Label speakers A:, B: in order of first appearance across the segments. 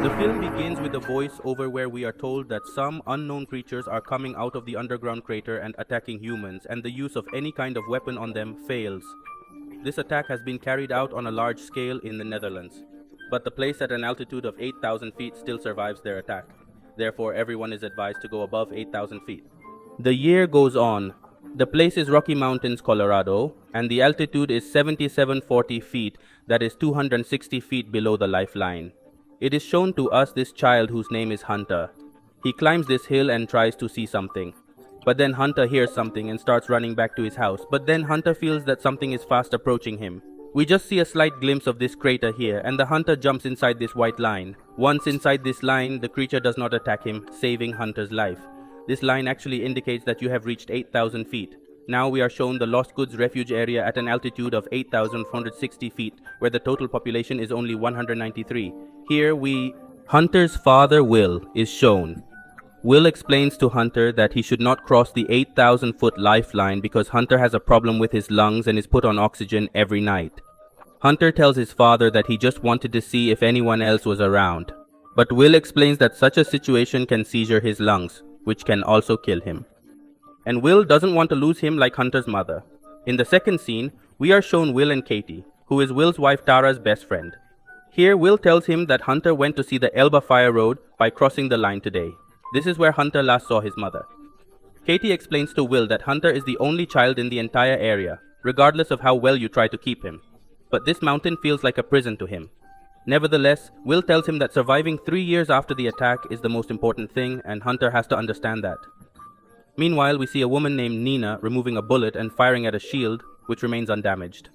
A: The film begins with a voice-over where we are told that some unknown creatures are coming out of the underground crater and attacking humans, and the use of any kind of weapon on them fails. This attack has been carried out on a large scale in the Netherlands, but the place at an altitude of 8,000 feet still survives their attack. Therefore, everyone is advised to go above 8,000 feet. The year goes on. The place is Rocky Mountains, Colorado, and the altitude is 7740 feet, that is 260 feet below the lifeline. It is shown to us this child whose name is Hunter. He climbs this hill and tries to see something. But then Hunter hears something and starts running back to his house. But then Hunter feels that something is fast approaching him. We just see a slight glimpse of this crater here, and the Hunter jumps inside this white line. Once inside this line, the creature does not attack him, saving Hunter's life. This line actually indicates that you have reached 8,000 feet. Now we are shown the Lost Goods Refuge area at an altitude of 8,460 feet, where the total population is only 193. Here Hunter's father, Will, is shown. Will explains to Hunter that he should not cross the 8,000-foot lifeline because Hunter has a problem with his lungs and is put on oxygen every night. Hunter tells his father that he just wanted to see if anyone else was around. But Will explains that such a situation can seizure his lungs, which can also kill him. And Will doesn't want to lose him like Hunter's mother. In the second scene, we are shown Will and Katie, who is Will's wife Tara's best friend. Here, Will tells him that Hunter went to see the Elba Fire Road by crossing the line today. This is where Hunter last saw his mother. Katie explains to Will that Hunter is the only child in the entire area, regardless of how well you try to keep him. But this mountain feels like a prison to him. Nevertheless, Will tells him that surviving 3 years after the attack is the most important thing, and Hunter has to understand that. Meanwhile, we see a woman named Nina removing a bullet and firing at a shield, which remains undamaged.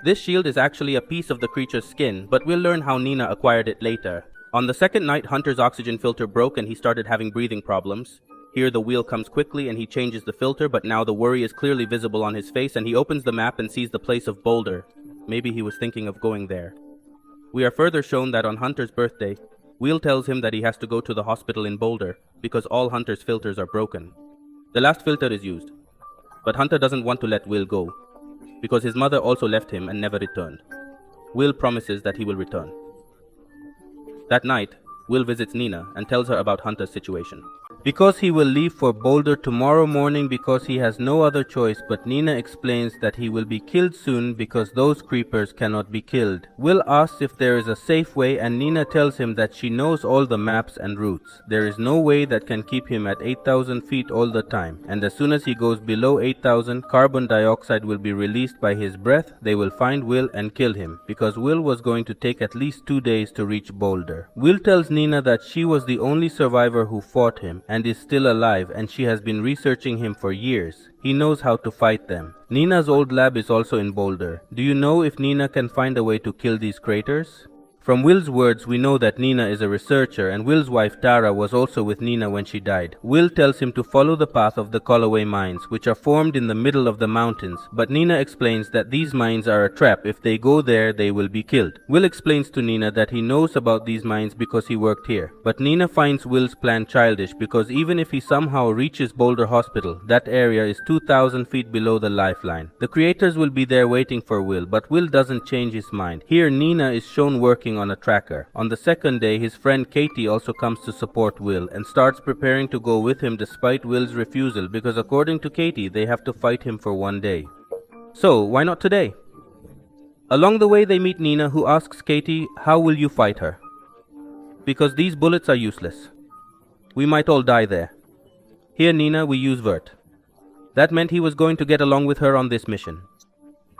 A: This shield is actually a piece of the creature's skin, but we'll learn how Nina acquired it later. On the second night, Hunter's oxygen filter broke and he started having breathing problems. Here the wheel comes quickly and he changes the filter, but now the worry is clearly visible on his face and he opens the map and sees the place of Boulder. Maybe he was thinking of going there. We are further shown that on Hunter's birthday, Will tells him that he has to go to the hospital in Boulder because all Hunter's filters are broken. The last filter is used, but Hunter doesn't want to let Will go because his mother also left him and never returned. Will promises that he will return. That night, Will visits Nina and tells her about Hunter's situation. Because he will leave for Boulder tomorrow morning because he has no other choice, but Nina explains that he will be killed soon because those creepers cannot be killed. Will asks if there is a safe way and Nina tells him that she knows all the maps and routes. There is no way that can keep him at 8,000 feet all the time, and as soon as he goes below 8,000, carbon dioxide will be released by his breath. They will find Will and kill him, because Will was going to take at least 2 days to reach Boulder. Will tells Nina that she was the only survivor who fought him and is still alive, and she has been researching him for years. He knows how to fight them. Nina's old lab is also in Boulder. Do you know if Nina can find a way to kill these craters? From Will's words, we know that Nina is a researcher, and Will's wife Tara was also with Nina when she died. Will tells him to follow the path of the Callaway mines, which are formed in the middle of the mountains, but Nina explains that these mines are a trap. If they go there, they will be killed. Will explains to Nina that he knows about these mines because he worked here, but Nina finds Will's plan childish because even if he somehow reaches Boulder Hospital, that area is 2,000 feet below the lifeline. The creators will be there waiting for Will, but Will doesn't change his mind. Here, Nina is shown working on a tracker. On the second day, his friend Katie also comes to support Will and starts preparing to go with him despite Will's refusal because according to Katie, they have to fight him for 1 day. So, why not today? Along the way, they meet Nina, who asks Katie, how will you fight her? Because these bullets are useless. We might all die there. Here, Nina, we use Vert. That meant he was going to get along with her on this mission.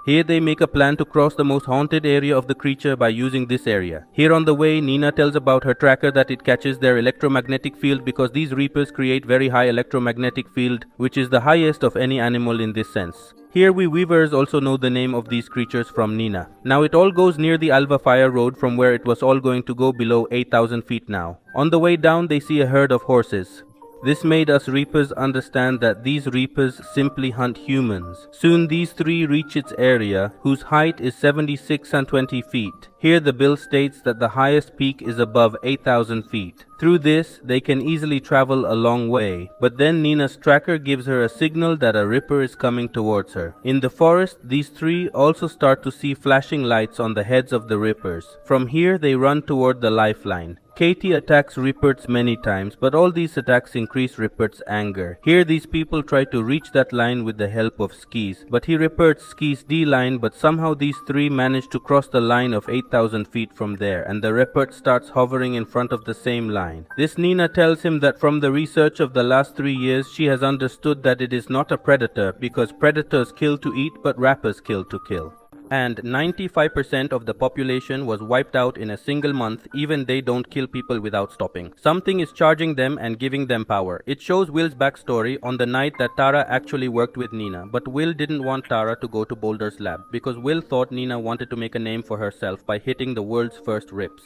A: Here they make a plan to cross the most haunted area of the creature by using this area. Here on the way, Nina tells about her tracker that it catches their electromagnetic field because these reapers create very high electromagnetic field, which is the highest of any animal in this sense. Here we weavers also know the name of these creatures from Nina. Now it all goes near the Alva Fire Road from where it was all going to go below 8,000 feet now. On the way down they see a herd of horses. This made us Reapers understand that these Reapers simply hunt humans. Soon these three reach its area, whose height is 76 and 20 feet. Here the bill states that the highest peak is above 8,000 feet. Through this, they can easily travel a long way, but then Nina's tracker gives her a signal that a Ripper is coming towards her. In the forest, these three also start to see flashing lights on the heads of the Rippers. From here, they run toward the lifeline. Katie attacks Rupert many times, but all these attacks increase Rupert's anger. Here these people try to reach that line with the help of skis, but he Rupert skis D-line, but somehow these three manage to cross the line of 8,000 feet from there, and the Rupert starts hovering in front of the same line. This Nina tells him that from the research of the last 3 years, she has understood that it is not a predator, because predators kill to eat, but rappers kill to kill. And 95% of the population was wiped out in a single month. Even they don't kill people without stopping. Something is charging them and giving them power. It shows Will's backstory on the night that Tara actually worked with Nina, but Will didn't want Tara to go to Boulder's lab because Will thought Nina wanted to make a name for herself by hitting the world's first rips.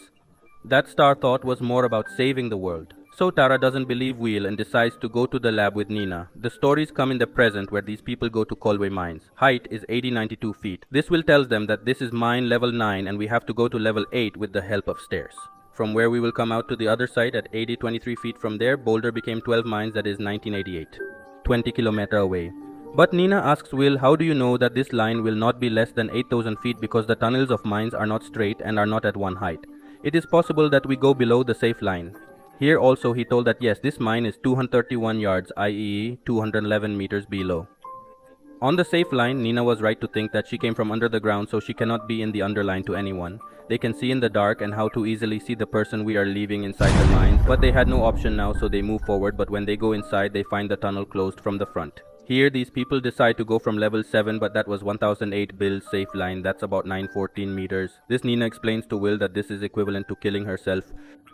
A: That Star thought was more about saving the world. So Tara doesn't believe Will and decides to go to the lab with Nina. The stories come in the present where these people go to Colway Mines. Height is 80-92 feet. This will tells them that this is mine level 9 and we have to go to level 8 with the help of stairs. From where we will come out to the other side at 23 feet from there, Boulder became 12 mines, that is 1988. 20 km away. But Nina asks Will, how do you know that this line will not be less than 8,000 feet because the tunnels of mines are not straight and are not at one height. It is possible that we go below the safe line. Here also he told that yes, this mine is 231 yards, i.e. 211 meters below. On the safe line, Nina was right to think that she came from under the ground, so she cannot be in the underline to anyone. They can see in the dark and how to easily see the person we are leaving inside the mines, but they had no option now, so they move forward, but when they go inside, they find the tunnel closed from the front. Here these people decide to go from level 7, but that was 1008 Bill's safe line, that's about 914 meters. This Nina explains to Will that this is equivalent to killing herself.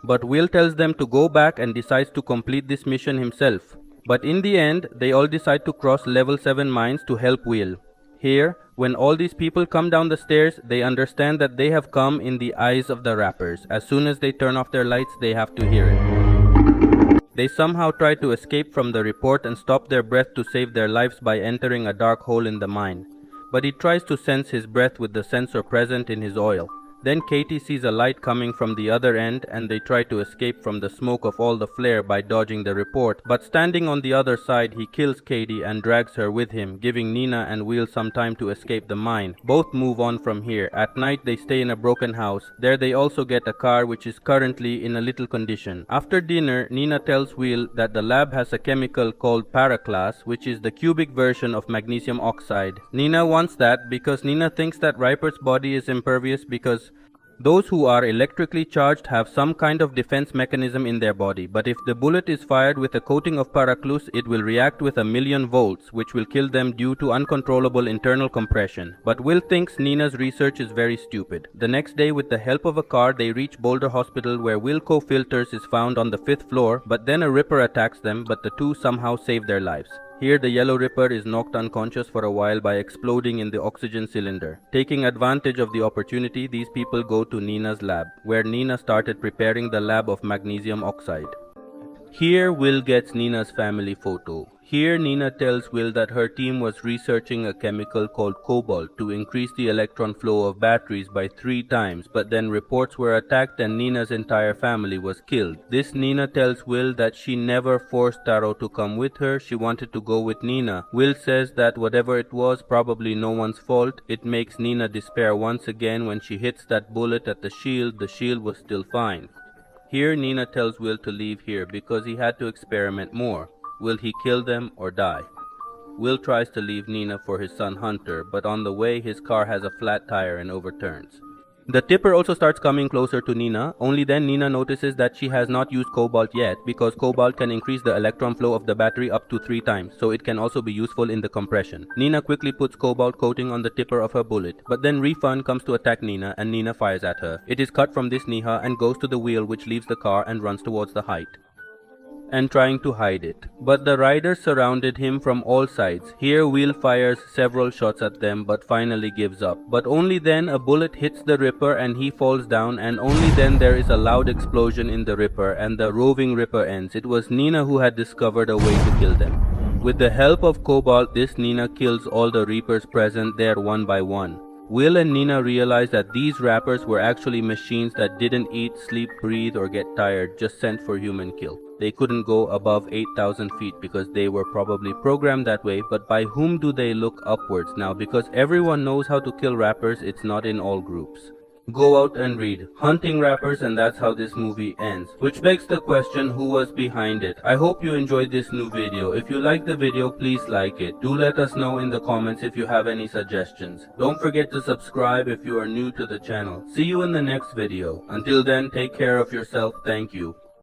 A: But Will tells them to go back and decides to complete this mission himself. But in the end, they all decide to cross level 7 mines to help Will. Here, when all these people come down the stairs, they understand that they have come in the eyes of the rappers. As soon as they turn off their lights, they have to hear it. They somehow try to escape from the report and stop their breath to save their lives by entering a dark hole in the mine. But he tries to sense his breath with the sensor present in his oil. Then Katie sees a light coming from the other end and they try to escape from the smoke of all the flare by dodging the report. But standing on the other side, he kills Katie and drags her with him, giving Nina and Will some time to escape the mine. Both move on from here. At night, they stay in a broken house. There they also get a car which is currently in a little condition. After dinner, Nina tells Will that the lab has a chemical called paraclass, which is the cubic version of magnesium oxide. Nina wants that because Nina thinks that Ripert's body is impervious because those who are electrically charged have some kind of defense mechanism in their body, but if the bullet is fired with a coating of paraclus, it will react with 1,000,000 volts, which will kill them due to uncontrollable internal compression. But Will thinks Nina's research is very stupid. The next day, with the help of a car, they reach Boulder Hospital where Wilco Filters is found on the 5th floor, but then a Ripper attacks them, but the two somehow save their lives. Here the Yellow Ripper is knocked unconscious for a while by exploding in the oxygen cylinder. Taking advantage of the opportunity, these people go to Nina's lab, where Nina started preparing the lab of magnesium oxide. Here Will gets Nina's family photo. Here Nina tells Will that her team was researching a chemical called cobalt to increase the electron flow of batteries by 3 times, but then reports were attacked and Nina's entire family was killed. This Nina tells Will that she never forced Taro to come with her, she wanted to go with Nina. Will says that whatever it was, probably no one's fault. It makes Nina despair once again when she hits that bullet at the shield was still fine. Here Nina tells Will to leave here because he had to experiment more. Will he kill them or die? Will tries to leave Nina for his son Hunter, but on the way his car has a flat tire and overturns. The tipper also starts coming closer to Nina, only then Nina notices that she has not used cobalt yet because cobalt can increase the electron flow of the battery up to 3 times, so it can also be useful in the compression. Nina quickly puts cobalt coating on the tipper of her bullet, but then Refund comes to attack Nina and Nina fires at her. It is cut from this Niha and goes to the wheel which leaves the car and runs towards the height. and trying to hide it. But the riders surrounded him from all sides. Here Wheel fires several shots at them but finally gives up. But only then a bullet hits the Ripper and he falls down, and only then there is a loud explosion in the Ripper and the roving Ripper ends. It was Nina who had discovered a way to kill them. With the help of Cobalt, this Nina kills all the Reapers present there one by one. Will and Nina realize that these rappers were actually machines that didn't eat, sleep, breathe or get tired, just sent for human kill. They couldn't go above 8,000 feet because they were probably programmed that way, but by whom do they look upwards now? Because everyone knows how to kill rappers, it's not in all groups. Go out and read Hunting Rappers, and that's how this movie ends. Which begs the question, who was behind it? I hope you enjoyed this new video. If you like the video, please like it. Do let us know in the comments if you have any suggestions. Don't forget to subscribe if you are new to the channel. See you in the next video. Until then, take care of yourself. Thank you.